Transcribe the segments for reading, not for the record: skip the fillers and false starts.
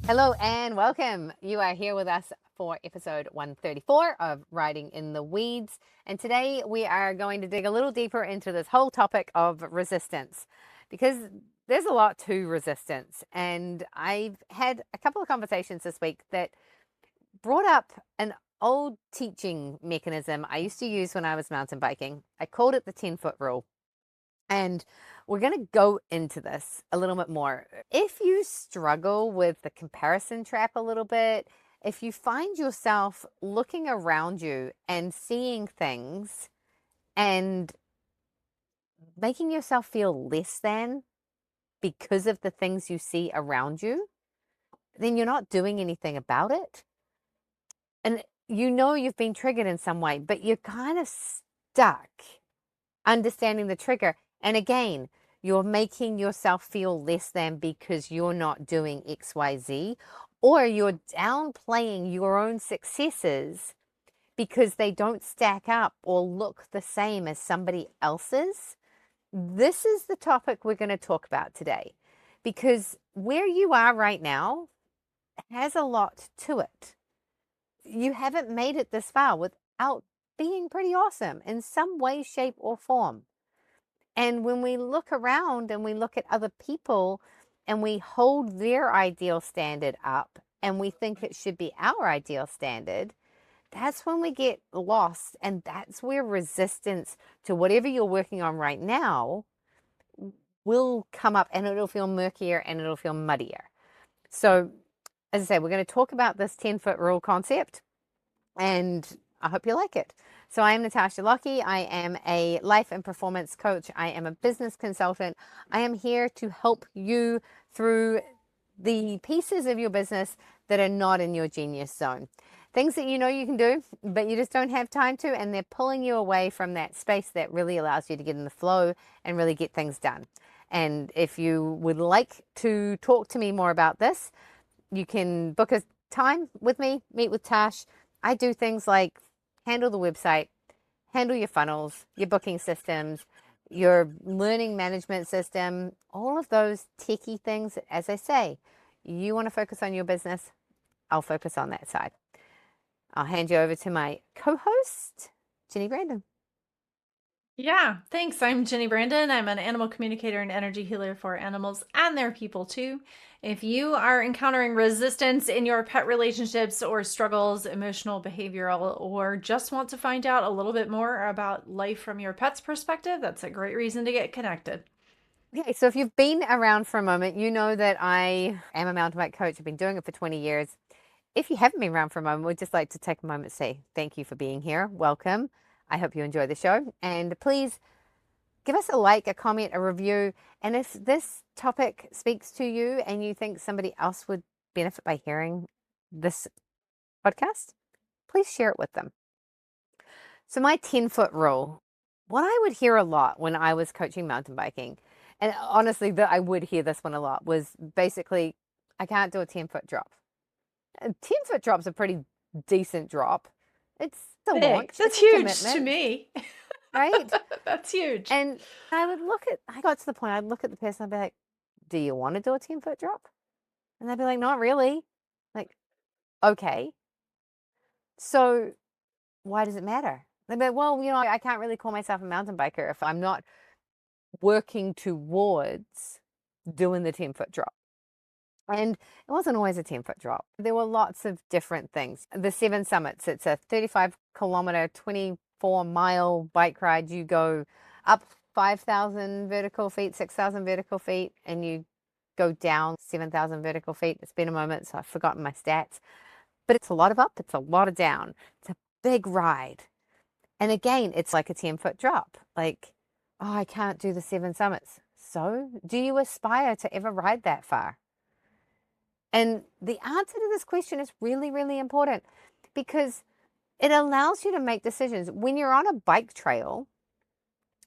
Hello and welcome. You are here with us for episode 134 of Riding in the Weeds. And today we are going to dig a little deeper into this whole topic of resistance because there's a lot to resistance. And I've had a couple of conversations this week that brought up an old teaching mechanism I used to use when I was mountain biking. I called it the 10-foot rule. And we're going to go into this a little bit more. If you struggle with the comparison trap a little bit, if you find yourself looking around you and seeing things and making yourself feel less than because of the things you see around you, then you're not doing anything about it. And you know you've been triggered in some way, but you're kind of stuck understanding the trigger. And again, you're making yourself feel less than because you're not doing XYZ, or you're downplaying your own successes because they don't stack up or look the same as somebody else's. This is the topic we're going to talk about today, because where you are right now has a lot to it. You haven't made it this far without being pretty awesome in some way, shape, or form. And when we look around and we look at other people and we hold their ideal standard up and we think it should be our ideal standard, that's when we get lost. And that's where resistance to whatever you're working on right now will come up, and it'll feel murkier and it'll feel muddier. So, as I say, we're going to talk about this 10-foot rule concept, and I hope you like it. So I am Natasha Lockie. I am a life and performance coach. I am a business consultant. I am here to help you through the pieces of your business that are not in your genius zone. Things that you know you can do, but you just don't have time to, and they're pulling you away from that space that really allows you to get in the flow and really get things done. And if you would like to talk to me more about this, you can book a time with me, meet with Tash. I do things like handle the website, handle your funnels, your booking systems, your learning management system, all of those techie things. As I say, you want to focus on your business, I'll focus on that side. I'll hand you over to my co-host, Jenny Brandon. Yeah, thanks. I'm Jenny Brandon. I'm an animal communicator and energy healer for animals and their people too. If you are encountering resistance in your pet relationships or struggles, emotional, behavioral, or just want to find out a little bit more about life from your pet's perspective, that's a great reason to get connected. Okay, so if you've been around for a moment, you know that I am a mountain bike coach. I've been doing it for 20 years. If you haven't been around for a moment, we'd just like to take a moment to say thank you for being here. Welcome. I hope you enjoy the show. And please give us a like, a comment, a review. And if this topic speaks to you and you think somebody else would benefit by hearing this podcast, please share it with them. So my 10-foot rule, what I would hear a lot when I was coaching mountain biking, and honestly, I would hear this one a lot, was basically, I can't do a 10-foot drop. A 10-foot drop's a pretty decent drop. It's a Big. launch. That's It's a huge to commitment, me. right? That's huge. And I got to the point, I'd look at the person, I'd be like, do you want to do a 10-foot drop? And they'd be like, not really. Like, okay. So why does it matter? They'd be like, well, I can't really call myself a mountain biker if I'm not working towards doing the 10-foot drop. And it wasn't always a 10-foot drop. There were lots of different things. The Seven Summits, it's a 35-kilometer, 24-mile bike ride. You go up 5,000 vertical feet, 6,000 vertical feet, and you go down 7,000 vertical feet. It's been a moment, so I've forgotten my stats. But it's a lot of up, it's a lot of down. It's a big ride. And again, it's like a 10-foot drop. Like, oh, I can't do the Seven Summits. So, do you aspire to ever ride that far? And the answer to this question is really, really important because it allows you to make decisions. When you're on a bike trail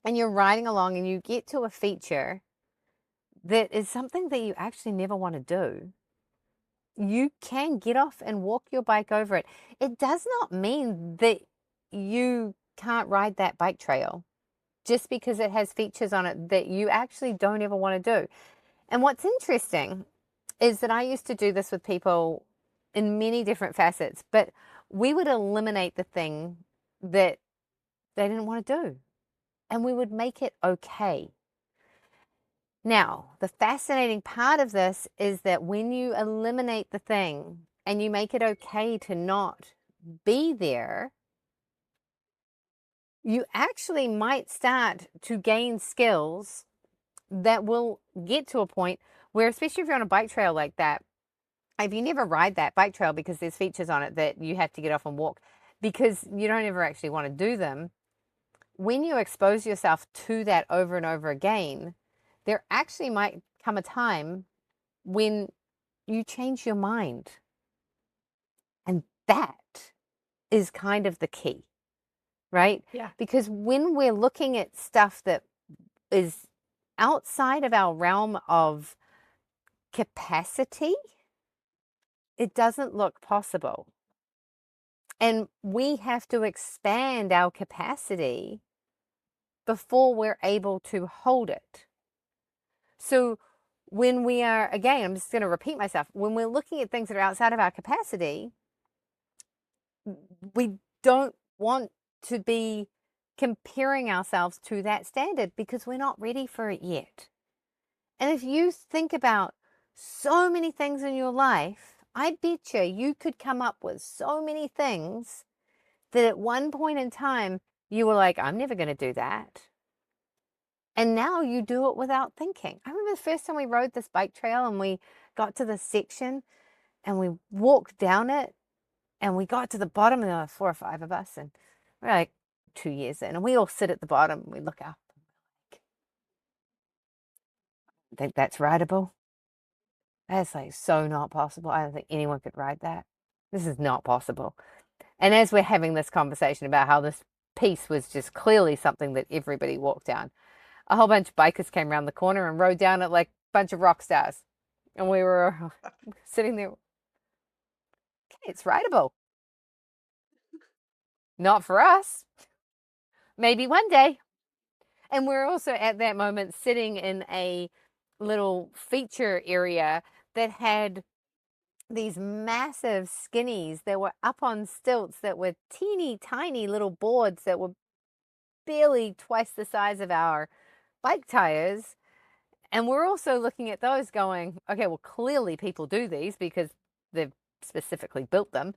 and you're riding along and you get to a feature that is something that you actually never want to do, you can get off and walk your bike over it. It does not mean that you can't ride that bike trail just because it has features on it that you actually don't ever want to do. And what's interesting is that I used to do this with people in many different facets, but we would eliminate the thing that they didn't want to do, and we would make it okay. Now, the fascinating part of this is that when you eliminate the thing and you make it okay to not be there, you actually might start to gain skills that will get to a point where, especially if you're on a bike trail like that, if you never ride that bike trail because there's features on it that you have to get off and walk because you don't ever actually want to do them, when you expose yourself to that over and over again, there actually might come a time when you change your mind. And that is kind of the key, right? Yeah. Because when we're looking at stuff that is outside of our realm of capacity, it doesn't look possible. And we have to expand our capacity before we're able to hold it. So when we are, again, I'm just going to repeat myself, when we're looking at things that are outside of our capacity, we don't want to be comparing ourselves to that standard because we're not ready for it yet. And if you think about so many things in your life, I bet you could come up with so many things that at one point in time you were like, I'm never going to do that. And now you do it without thinking. I remember the first time we rode this bike trail and we got to this section and we walked down it and we got to the bottom, and there were 4 or 5 of us, and we're like 2 years in, and we all sit at the bottom and we look up and we're like, I think that's rideable. That's like so not possible. I don't think anyone could ride that. This is not possible. And as we're having this conversation about how this piece was just clearly something that everybody walked down, a whole bunch of bikers came around the corner and rode down it like a bunch of rock stars. And we were sitting there. Okay, it's rideable. Not for us. Maybe one day. And we're also at that moment sitting in a little feature area that had these massive skinnies that were up on stilts that were teeny tiny little boards that were barely twice the size of our bike tires. And we're also looking at those going, okay, well, clearly people do these because they've specifically built them.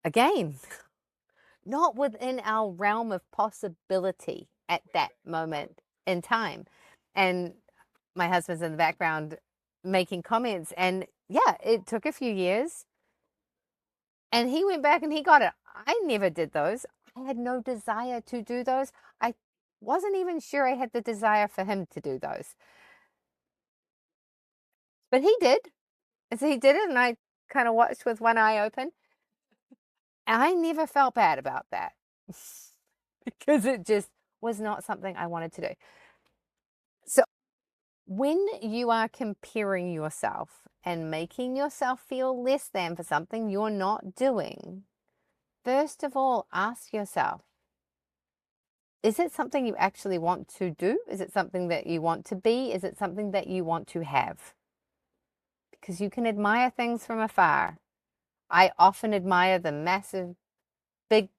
Again, not within our realm of possibility at that moment in time. And my husband's in the background making comments, and yeah, it took a few years. And he went back and he got it. I never did those. I had no desire to do those. I wasn't even sure I had the desire for him to do those. But he did. And so he did it, and I kind of watched with one eye open. And I never felt bad about that because it just was not something I wanted to do. So when you are comparing yourself and making yourself feel less than for something you're not doing, first of all, ask yourself, is it something you actually want to do? Is it something that you want to be? Is it something that you want to have? Because you can admire things from afar. I often admire the massive, big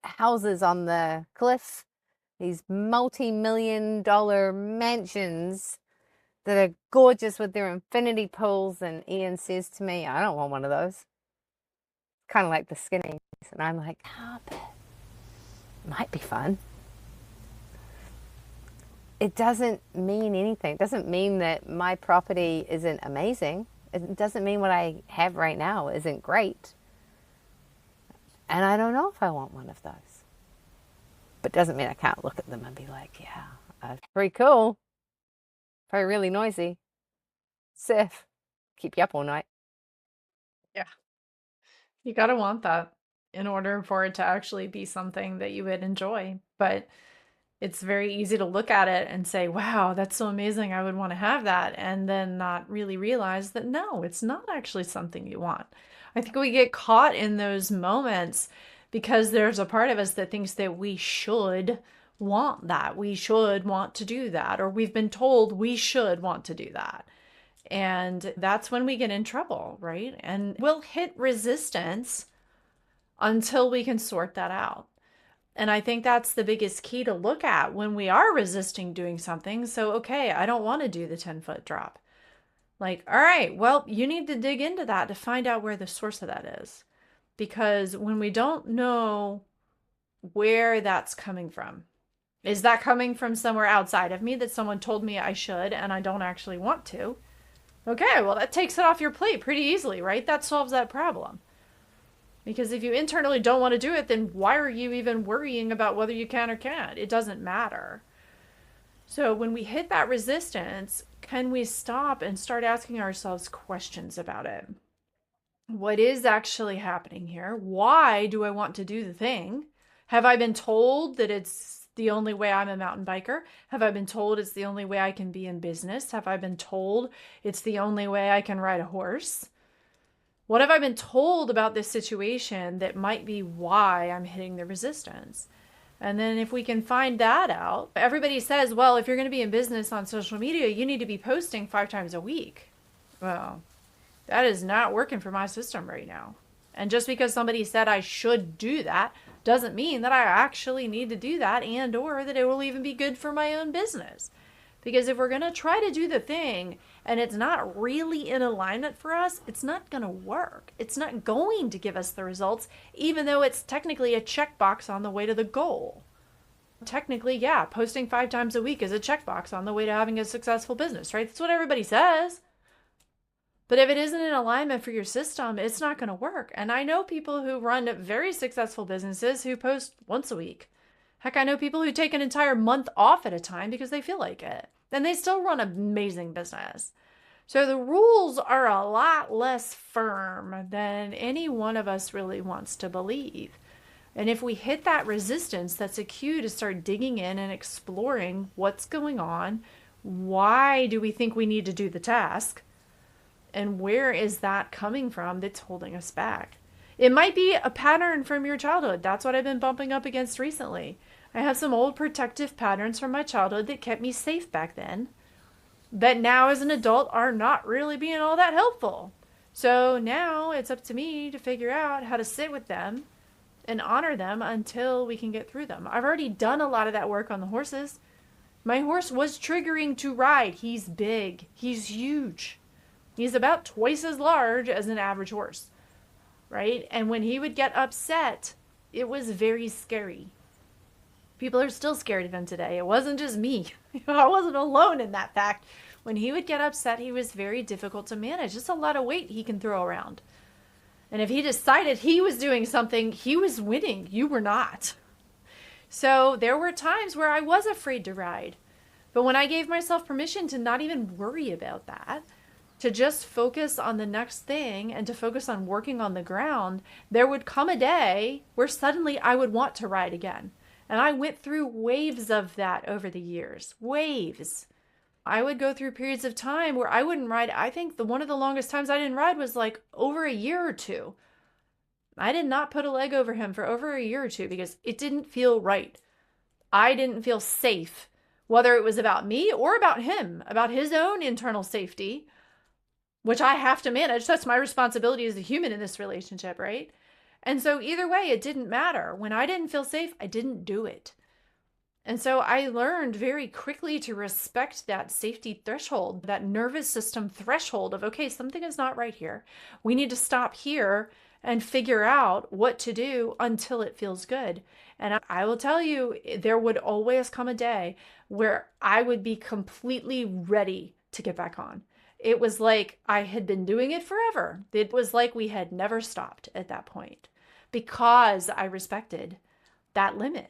houses on the cliff, these multi-million-dollar mansions that are gorgeous with their infinity pools. And Ian says to me, I don't want one of those. Kind of like the skinnies. And I'm like, oh, but it might be fun. It doesn't mean anything. It doesn't mean that my property isn't amazing. It doesn't mean what I have right now isn't great. And I don't know if I want one of those. But it doesn't mean I can't look at them and be like, yeah, that's pretty cool. Probably really noisy. Safe. Keep you up all night. Yeah. You got to want that in order for it to actually be something that you would enjoy. But it's very easy to look at it and say, wow, that's so amazing. I would want to have that. And then not really realize that no, it's not actually something you want. I think we get caught in those moments because there's a part of us that thinks that we should want that. We should want to do that. Or we've been told we should want to do that. And that's when we get in trouble, right? And we'll hit resistance until we can sort that out. And I think that's the biggest key to look at when we are resisting doing something. So, okay, I don't want to do the 10-foot drop. Like, all right, well, you need to dig into that to find out where the source of that is. Because when we don't know where that's coming from, is that coming from somewhere outside of me that someone told me I should and I don't actually want to? Okay, well, that takes it off your plate pretty easily, right? That solves that problem. Because if you internally don't want to do it, then why are you even worrying about whether you can or can't? It doesn't matter. So when we hit that resistance, can we stop and start asking ourselves questions about it? What is actually happening here? Why do I want to do the thing? Have I been told that it's the only way I'm a mountain biker? Have I been told it's the only way I can be in business? Have I been told it's the only way I can ride a horse? What have I been told about this situation that might be why I'm hitting the resistance? And then if we can find that out, everybody says, well, if you're going to be in business on social media, you need to be posting 5 times a week. Well, that is not working for my system right now. And just because somebody said I should do that doesn't mean that I actually need to do that and or that it will even be good for my own business. Because if we're going to try to do the thing and it's not really in alignment for us, it's not going to work. It's not going to give us the results, even though it's technically a checkbox on the way to the goal. Technically, yeah, posting 5 times a week is a checkbox on the way to having a successful business, right? That's what everybody says. But if it isn't in alignment for your system, it's not going to work. And I know people who run very successful businesses who post once a week. Heck, I know people who take an entire month off at a time because they feel like it. And they still run an amazing business. So the rules are a lot less firm than any one of us really wants to believe. And if we hit that resistance, that's a cue to start digging in and exploring what's going on. Why do we think we need to do the task? And where is that coming from that's holding us back? It might be a pattern from your childhood. That's what I've been bumping up against recently. I have some old protective patterns from my childhood that kept me safe back then, that now as an adult are not really being all that helpful. So now it's up to me to figure out how to sit with them and honor them until we can get through them. I've already done a lot of that work on the horses. My horse was triggering to ride. He's big. He's huge. He's about twice as large as an average horse, right? And when he would get upset, it was very scary. People are still scared of him today. It wasn't just me. I wasn't alone in that fact. When he would get upset, he was very difficult to manage. Just a lot of weight he can throw around. And if he decided he was doing something, he was winning. You were not. So there were times where I was afraid to ride. But when I gave myself permission to not even worry about that, to just focus on the next thing and to focus on working on the ground, there would come a day where suddenly I would want to ride again. And I went through waves of that over the years. Waves. I would go through periods of time where I wouldn't ride. I think one of the longest times I didn't ride was like over a year or two. I did not put a leg over him for over a year or two because it didn't feel right. I didn't feel safe, whether it was about me or about him, about his own internal safety, which I have to manage. That's my responsibility as a human in this relationship, right? And so either way, it didn't matter. When I didn't feel safe, I didn't do it. And so I learned very quickly to respect that safety threshold, that nervous system threshold of, okay, something is not right here. We need to stop here and figure out what to do until it feels good. And I will tell you, there would always come a day where I would be completely ready to get back on. It was like I had been doing it forever. It was like we had never stopped at that point because I respected that limit.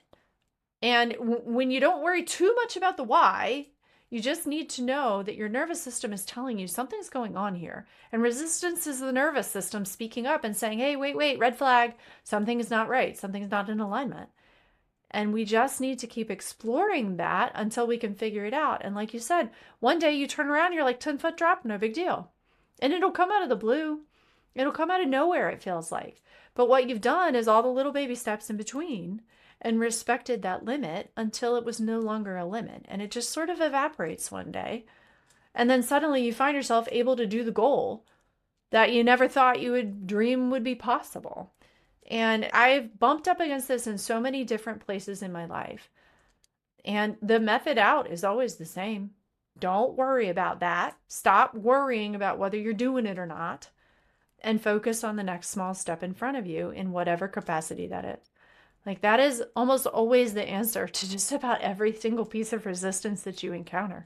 And when you don't worry too much about the why, you just need to know that your nervous system is telling you something's going on here. And resistance is the nervous system speaking up and saying, hey, wait, red flag, something is not right. Something's not in alignment. And we just need to keep exploring that until we can figure it out. And like you said, one day you turn around, you're like 10-foot drop, no big deal. And it'll come out of the blue. It'll come out of nowhere, it feels like. But what you've done is all the little baby steps in between and respected that limit until it was no longer a limit. And it just sort of evaporates one day. And then suddenly you find yourself able to do the goal that you never thought you would dream would be possible. And I've bumped up against this in so many different places in my life. And the method out is always the same. Don't worry about that. Stop worrying about whether you're doing it or not, and focus on the next small step in front of you in whatever capacity that is. Like, that is almost always the answer to just about every single piece of resistance that you encounter,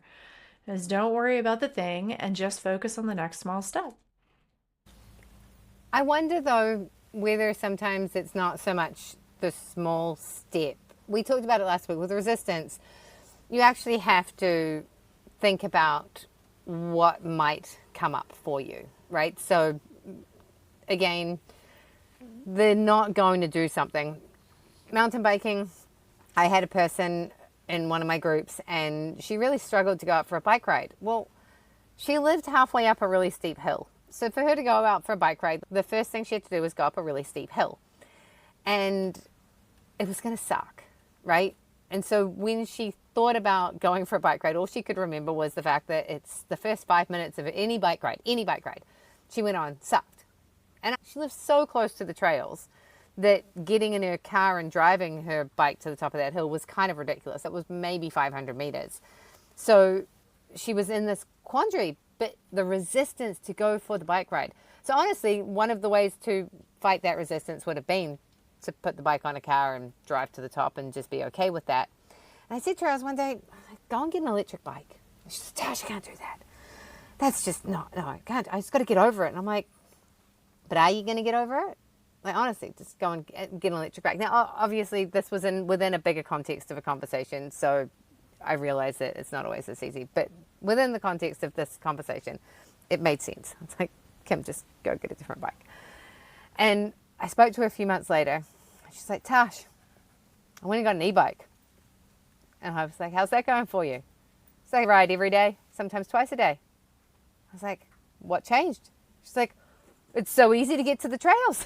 is don't worry about the thing and just focus on the next small step. I wonder though whether sometimes it's not so much the small step. We talked about it last week with resistance. You actually have to think about what might come up for you, right? So again, they're not going to do something. Mountain biking, I had a person in one of my groups and she really struggled to go out for a bike ride. Well, she lived halfway up a really steep hill. So for her to go out for a bike ride, the first thing she had to do was go up a really steep hill. And it was going to suck, right? And so when she thought about going for a bike ride, all she could remember was the fact that it's the first 5 minutes of any bike ride she went on sucked. And she lived so close to the trails that getting in her car and driving her bike to the top of that hill was kind of ridiculous. It was maybe 500 meters. So she was in this quandary, but the resistance to go for the bike ride. So honestly, one of the ways to fight that resistance would have been to put the bike on a car and drive to the top and just be okay with that. And I said to her, I was one day, go and get an electric bike. She said, Tash, I can't do that. That's just, no, I can't. I just got to get over it. And I'm like, but are you going to get over it? Like, honestly, just go and get an electric bike. Now, obviously, this was within a bigger context of a conversation, so I realize that it's not always this easy. But within the context of this conversation, it made sense. It's like, Kim, just go get a different bike. And I spoke to her a few months later. She's like, Tash, I went and got an e-bike. And I was like, how's that going for you? She's like, I ride every day, sometimes twice a day. I was like, what changed? She's like, it's so easy to get to the trails.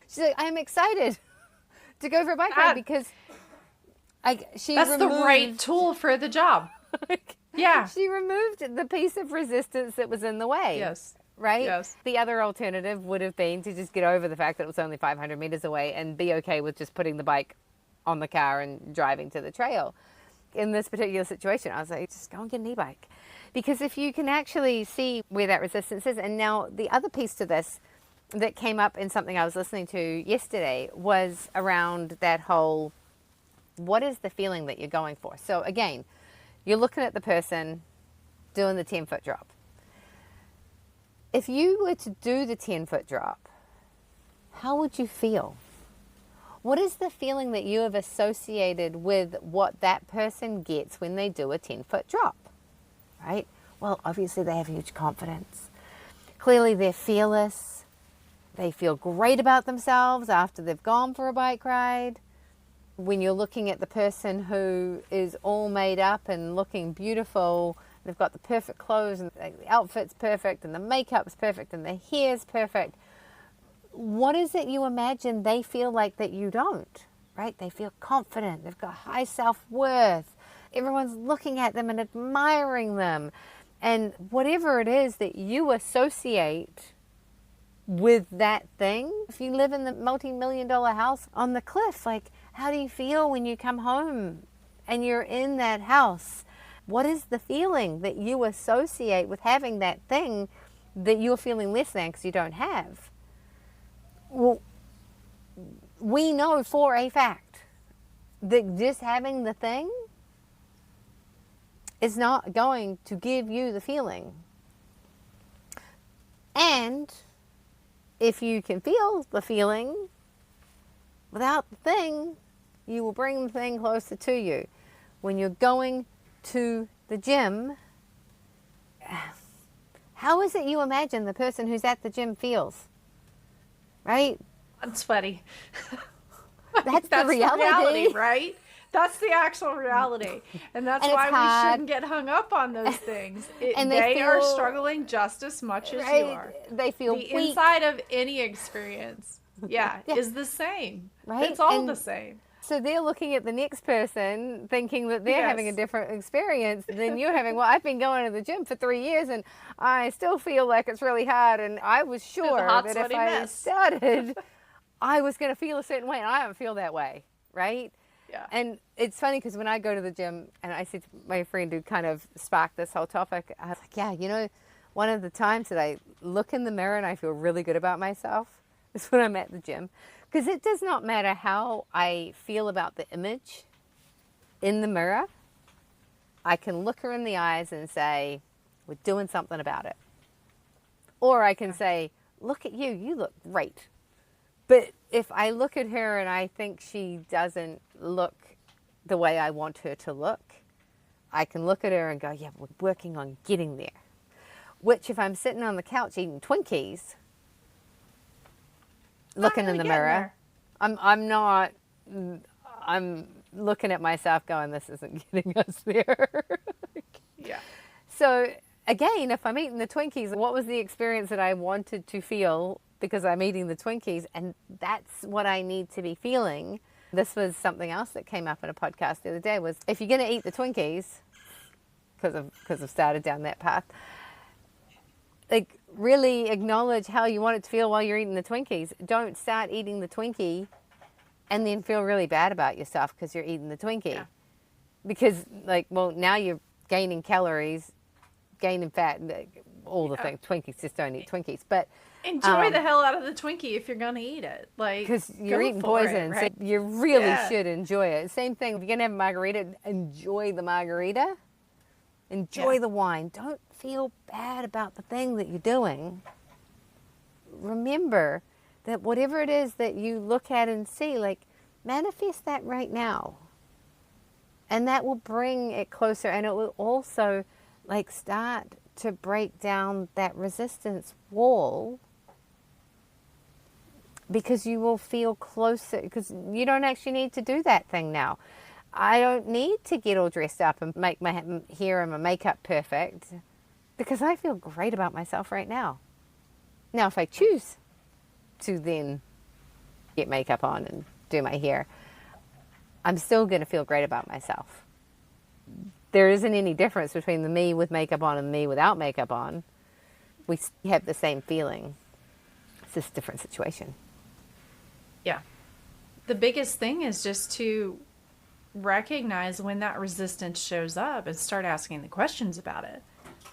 She's like, I'm excited to go for a bike ride because that's the right tool for the job. Yeah. She removed the piece of resistance that was in the way. Yes. Right? Yes. The other alternative would have been to just get over the fact that it was only 500 meters away and be okay with just putting the bike on the car and driving to the trail. In this particular situation, I was like, just go and get an e-bike. Because if you can actually see where that resistance is, and now the other piece to this that came up in something I was listening to yesterday was around that whole, what is the feeling that you're going for? So again, you're looking at the person doing the 10-foot drop. If you were to do the 10-foot drop, how would you feel? What is the feeling that you have associated with what that person gets when they do a 10-foot drop, right? Well, obviously they have huge confidence. Clearly they're fearless. They feel great about themselves after they've gone for a bike ride. When you're looking at the person who is all made up and looking beautiful, they've got the perfect clothes and the outfit's perfect and the makeup's perfect and the hair's perfect. What is it you imagine they feel like that you don't, right? They feel confident. They've got high self-worth. Everyone's looking at them and admiring them. And whatever it is that you associate with that thing, if you live in the multi-million-dollar house on the cliff, like, how do you feel when you come home and you're in that house? What is the feeling that you associate with having that thing that you're feeling less than because you don't have? Well, we know for a fact that just having the thing is not going to give you the feeling. And if you can feel the feeling without the thing, you will bring the thing closer to you. When you're going to the gym, how is it you imagine the person who's at the gym feels? Right? I'm sweaty. That's the reality, right? That's the actual reality. And that's why we shouldn't get hung up on those things. And they are struggling just as much as you are. They feel the weak. Inside of any experience, is the same. Right? It's all the same. So they're looking at the next person thinking that they're having a Yes. different experience than you're having. Well, I've been going to the gym for 3 years and I still feel like it's really hard. And I was It's a sure hot, that if sweaty I mess. started, I was going to feel a certain way. And I don't feel that way, right? Yeah. And it's funny because when I go to the gym, and I said to my friend who kind of sparked this whole topic, I was like, yeah, you know, one of the times that I look in the mirror and I feel really good about myself is when I'm at the gym. Because it does not matter how I feel about the image in the mirror, I can look her in the eyes and say, we're doing something about it. Or I can say, look at you, you look great. But if I look at her and I think she doesn't look the way I want her to look, I can look at her and go, yeah, we're working on getting there. Which if I'm sitting on the couch eating Twinkies, looking really in the getting mirror, there. I'm not, I'm looking at myself going, this isn't getting us there. Yeah. So again, if I'm eating the Twinkies, what was the experience that I wanted to feel because I'm eating the Twinkies? And that's what I need to be feeling. This was something else that came up in a podcast the other day was if you're going to eat the Twinkies, because I've started down that path, like really acknowledge how you want it to feel while you're eating the Twinkies. Don't start eating the Twinkie and then feel really bad about yourself because you're eating the Twinkie. Yeah. Because like, well, now you're gaining calories, gaining fat, all the Yeah. things. Twinkies, just don't eat Twinkies. But Enjoy the hell out of the Twinkie if you're gonna eat it. Like, because you're go eating for it, poison, right? so you really Yeah. should enjoy it. Same thing, if you're going to have a margarita, enjoy the margarita. Enjoy Yeah. the wine. Don't feel bad about the thing that you're doing. Remember that whatever it is that you look at and see, like, manifest that right now. And that will bring it closer, and it will also, like, start to break down that resistance wall, because you will feel closer, because you don't actually need to do that thing now. I don't need to get all dressed up and make my hair and my makeup perfect because I feel great about myself right now. Now, if I choose to then get makeup on and do my hair, I'm still going to feel great about myself. There isn't any difference between the me with makeup on and the me without makeup on. We have the same feeling. It's just a different situation. Yeah. The biggest thing is just to recognize when that resistance shows up and start asking the questions about it.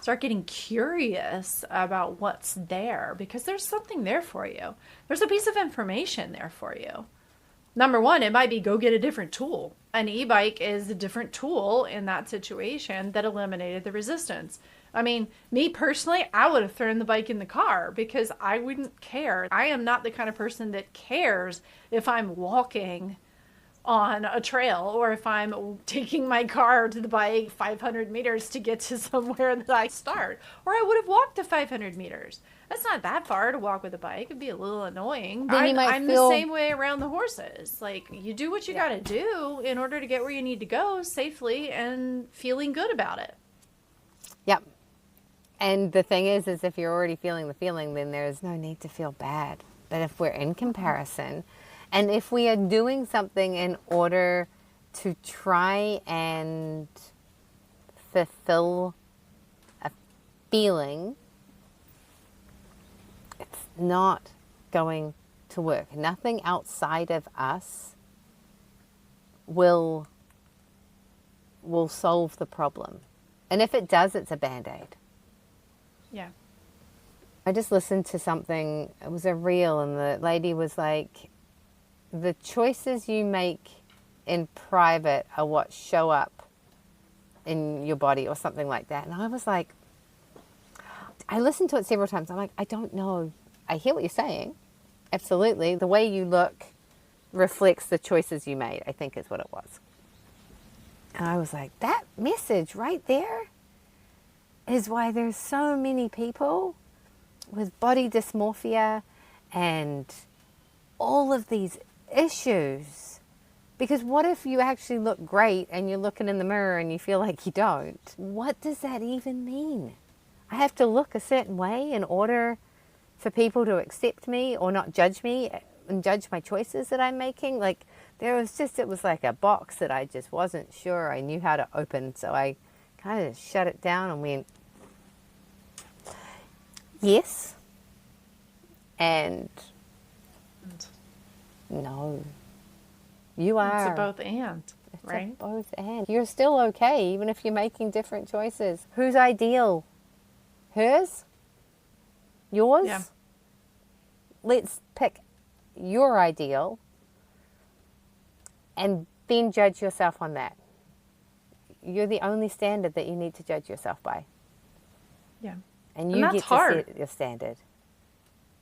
Start getting curious about what's there because there's something there for you. There's a piece of information there for you. Number one, it might be go get a different tool. An e-bike is a different tool in that situation that eliminated the resistance. I mean, me personally, I would have thrown the bike in the car because I wouldn't care. I am not the kind of person that cares if I'm walking on a trail or if I'm taking my car to the bike 500 meters to get to somewhere that I start. Or I would have walked to 500 meters. That's not that far to walk with a bike. It'd be a little annoying. Then you might I'm feel- the same way around the horses. Like, you do what you got to do in order to get where you need to go safely and feeling good about it. Yep. And the thing is if you're already feeling the feeling, then there's no need to feel bad. But if we're in comparison, and if we are doing something in order to try and fulfill a feeling, it's not going to work. Nothing outside of us will solve the problem. And if it does, it's a Band-Aid. Yeah. I just listened to something, it was a reel, and the lady was like, the choices you make in private are what show up in your body, or something like that. And I was like, I listened to it several times. I'm like, I don't know. I hear what you're saying. Absolutely. The way you look reflects the choices you made, I think is what it was. And I was like, that message right there is why there's so many people with body dysmorphia and all of these issues. Because what if you actually look great and you're looking in the mirror and you feel like you don't? What does that even mean? I have to look a certain way in order for people to accept me or not judge me and judge my choices that I'm making? Like, it was like a box that I just wasn't sure I knew how to open. So I kind of shut it down and went, yes, and no. You It's a are. both and, It's right? a both and. You're still okay, even if you're making different choices. Whose ideal? Hers? Yours? Yeah. Let's pick your ideal and then judge yourself on that. You're the only standard that you need to judge yourself by. Yeah. And And you that's get to hard. set your standard.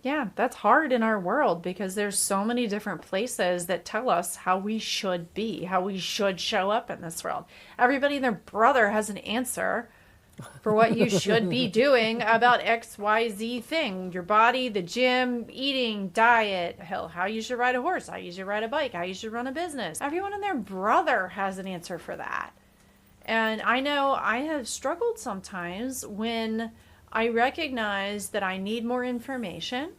Yeah, that's hard in our world because there's so many different places that tell us how we should be, how we should show up in this world. Everybody and their brother has an answer for what you should be doing about XYZ thing. Your body, the gym, eating, diet, hell, how you should ride a horse, how you should ride a bike, how you should run a business. Everyone and their brother has an answer for that. And I know I have struggled sometimes when I recognize that I need more information.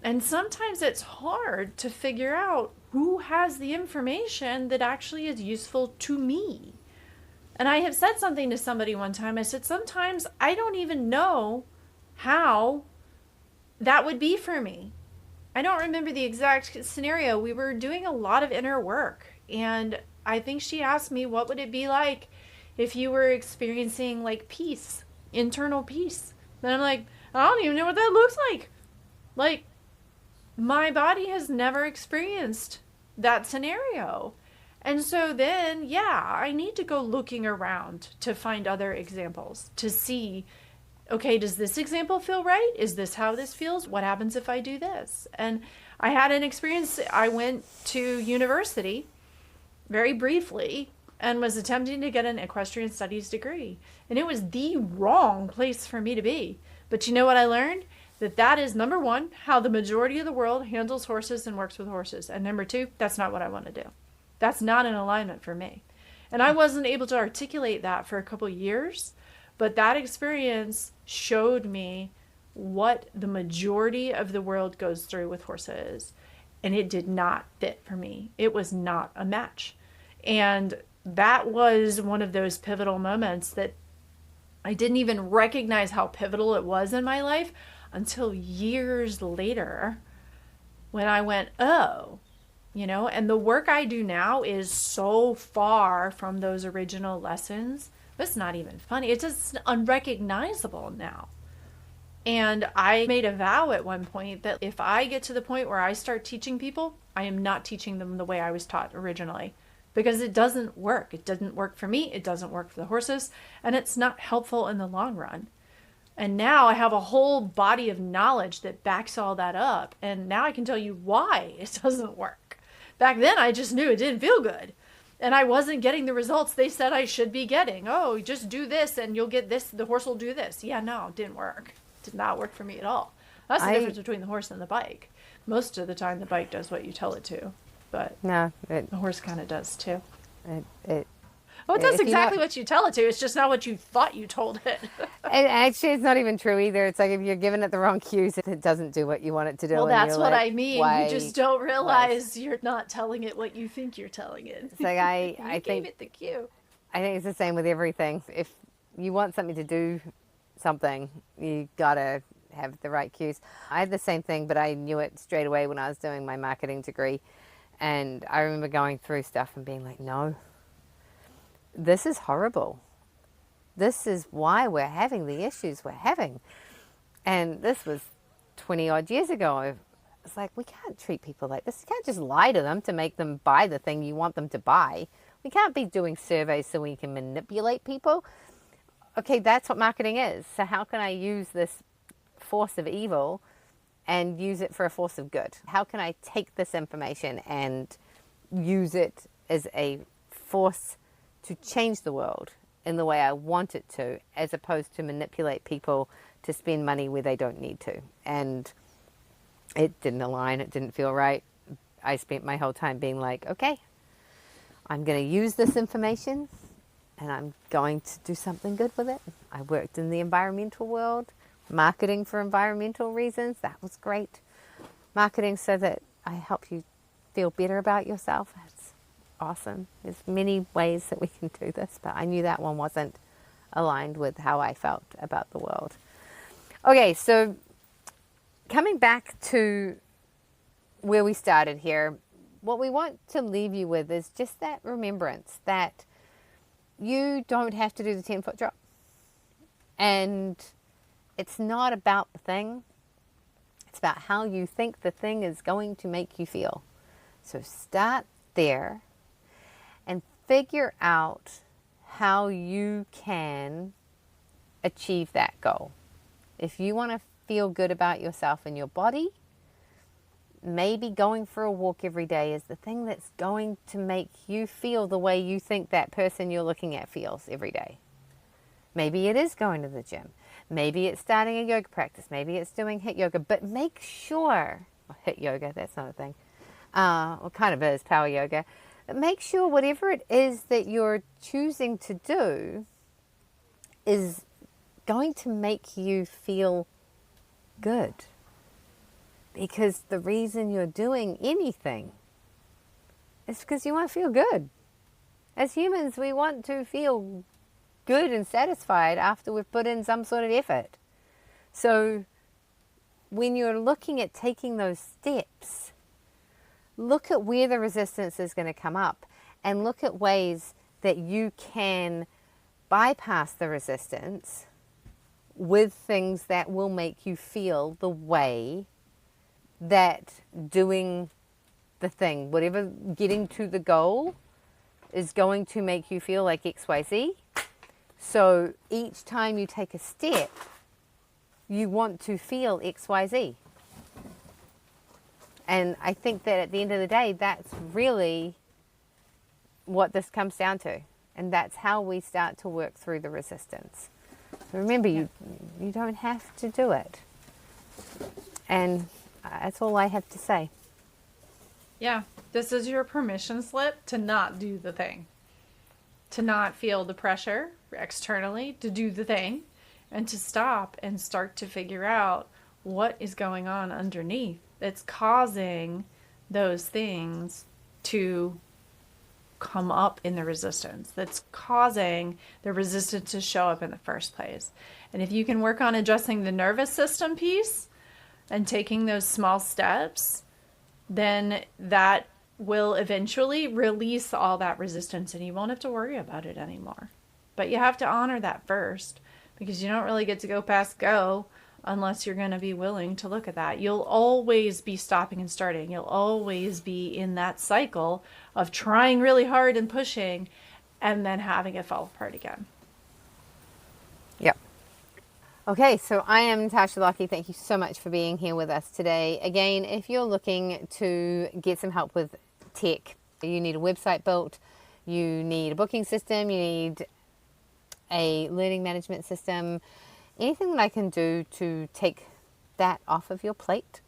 And sometimes it's hard to figure out who has the information that actually is useful to me. And I have said something to somebody one time. I said, sometimes I don't even know how that would be for me. I don't remember the exact scenario. We were doing a lot of inner work. And I think she asked me, what would it be like if you were experiencing like peace, internal peace? And I'm like, I don't even know what that looks like. Like, my body has never experienced that scenario. And so then, yeah, I need to go looking around to find other examples to see, okay, does this example feel right? Is this how this feels? What happens if I do this? And I had an experience. I went to university very briefly and was attempting to get an equestrian studies degree. And it was the wrong place for me to be. But you know what I learned? That is, number one, how the majority of the world handles horses and works with horses. And number two, that's not what I want to do. That's not in alignment for me. And I wasn't able to articulate that for a couple years, but that experience showed me what the majority of the world goes through with horses. And it did not fit for me. It was not a match. And that was one of those pivotal moments that I didn't even recognize how pivotal it was in my life until years later when I went, oh, and the work I do now is so far from those original lessons. It's not even funny. It's just unrecognizable now. And I made a vow at one point that if I get to the point where I start teaching people, I am not teaching them the way I was taught originally, because it doesn't work. It doesn't work for me. It doesn't work for the horses, and it's not helpful in the long run. And now I have a whole body of knowledge that backs all that up. And now I can tell you why it doesn't work. Back then, I just knew it didn't feel good. And I wasn't getting the results they said I should be getting. Oh, just do this and you'll get this. The horse will do this. Yeah, no, it didn't work. It did not work for me at all. That's the difference between the horse and the bike. Most of the time, the bike does what you tell it to. But No, the horse kind of does too. it Oh, it does if you exactly know- what you tell it to. It's just not what you thought you told it. And actually, it's not even true either. It's like if you're giving it the wrong cues, it doesn't do what you want it to do. Well, and that's you're what like, I mean. "Why?" You just don't realize you're not telling it what you think you're telling it. It's like I You gave think it the cue. I think it's the same with everything. If you want something to do something, you gotta have the right cues. I had the same thing, but I knew it straight away when I was doing my marketing degree. And I remember going through stuff and being like, no, this is horrible. This is why we're having the issues we're having. And this was 20 odd years ago. It's like, we can't treat people like this. You can't just lie to them to make them buy the thing you want them to buy. We can't be doing surveys so we can manipulate people. Okay, that's what marketing is. So how can I use this force of evil and use it for a force of good? How can I take this information and use it as a force to change the world in the way I want it to, as opposed to manipulate people to spend money where they don't need to? And it didn't align. It didn't feel right. I spent my whole time being like, okay, I'm going to use this information and I'm going to do something good with it. I worked in the environmental world, marketing for environmental reasons. That was great. Marketing so that I help you feel better about yourself, it's awesome. There's many ways that we can do this, but I knew that one wasn't aligned with how I felt about the world. Okay, so coming back to where we started here, what we want to leave you with is just that remembrance that you don't have to do the 10-foot drop. And it's not about the thing. It's about how you think the thing is going to make you feel. So start there and figure out how you can achieve that goal. If you want to feel good about yourself and your body, maybe going for a walk every day is the thing that's going to make you feel the way you think that person you're looking at feels every day. Maybe it is going to the gym. Maybe it's starting a yoga practice. Maybe it's doing HIIT yoga. But make sure, HIIT yoga, that's not a thing. Well, kind of is power yoga. But make sure whatever it is that you're choosing to do is going to make you feel good. Because the reason you're doing anything is because you want to feel good. As humans, we want to feel good and satisfied after we've put in some sort of effort. So when you're looking at taking those steps, look at where the resistance is going to come up and look at ways that you can bypass the resistance with things that will make you feel the way that doing the thing, whatever getting to the goal, is going to make you feel like XYZ. So each time you take a step, you want to feel XYZ. And I think that at the end of the day, that's really what this comes down to. And that's how we start to work through the resistance. So remember, you don't have to do it. And that's all I have to say. Yeah, this is your permission slip to not do the thing, to not feel the pressure externally to do the thing, and to stop and start to figure out what is going on underneath that's causing those things to come up in the resistance, that's causing the resistance to show up in the first place. And if you can work on addressing the nervous system piece and taking those small steps, then that will eventually release all that resistance and you won't have to worry about it anymore. But you have to honor that first, because you don't really get to go past go unless you're going to be willing to look at that. You'll always be stopping and starting. You'll always be in that cycle of trying really hard and pushing and then having it fall apart again. Yep. Okay, so I am Natasha Lockie. Thank you so much for being here with us today. Again, if you're looking to get some help with tech, you need a website built, you need a booking system, you need a learning management system, anything that I can do to take that off of your plate,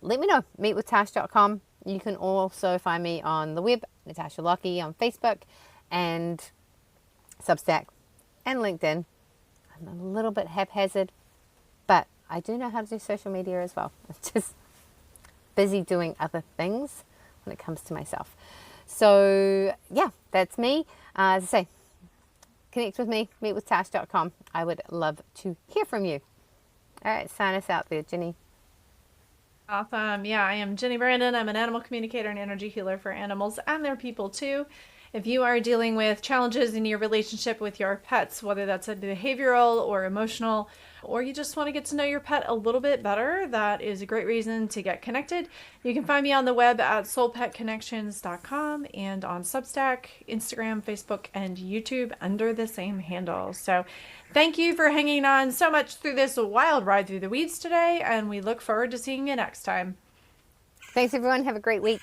let me know. Meetwithtash.com. You can also find me on the web, Natasha Lockie, on Facebook and Substack and LinkedIn. I'm a little bit haphazard, but I do know how to do social media as well. I'm just busy doing other things when it comes to myself. So yeah, that's me. As I say, connect with me, meetwithtash.com. I would love to hear from you. All right, sign us out there, Jenny. Awesome. Yeah, I am Jenny Brandon. I'm an animal communicator and energy healer for animals and their people too. If you are dealing with challenges in your relationship with your pets, whether that's a behavioral or emotional, or you just want to get to know your pet a little bit better, that is a great reason to get connected. You can find me on the web at soulpetconnections.com and on Substack, Instagram, Facebook, and YouTube under the same handle. So thank you for hanging on so much through this wild ride through the weeds today, and we look forward to seeing you next time. Thanks, everyone. Have a great week.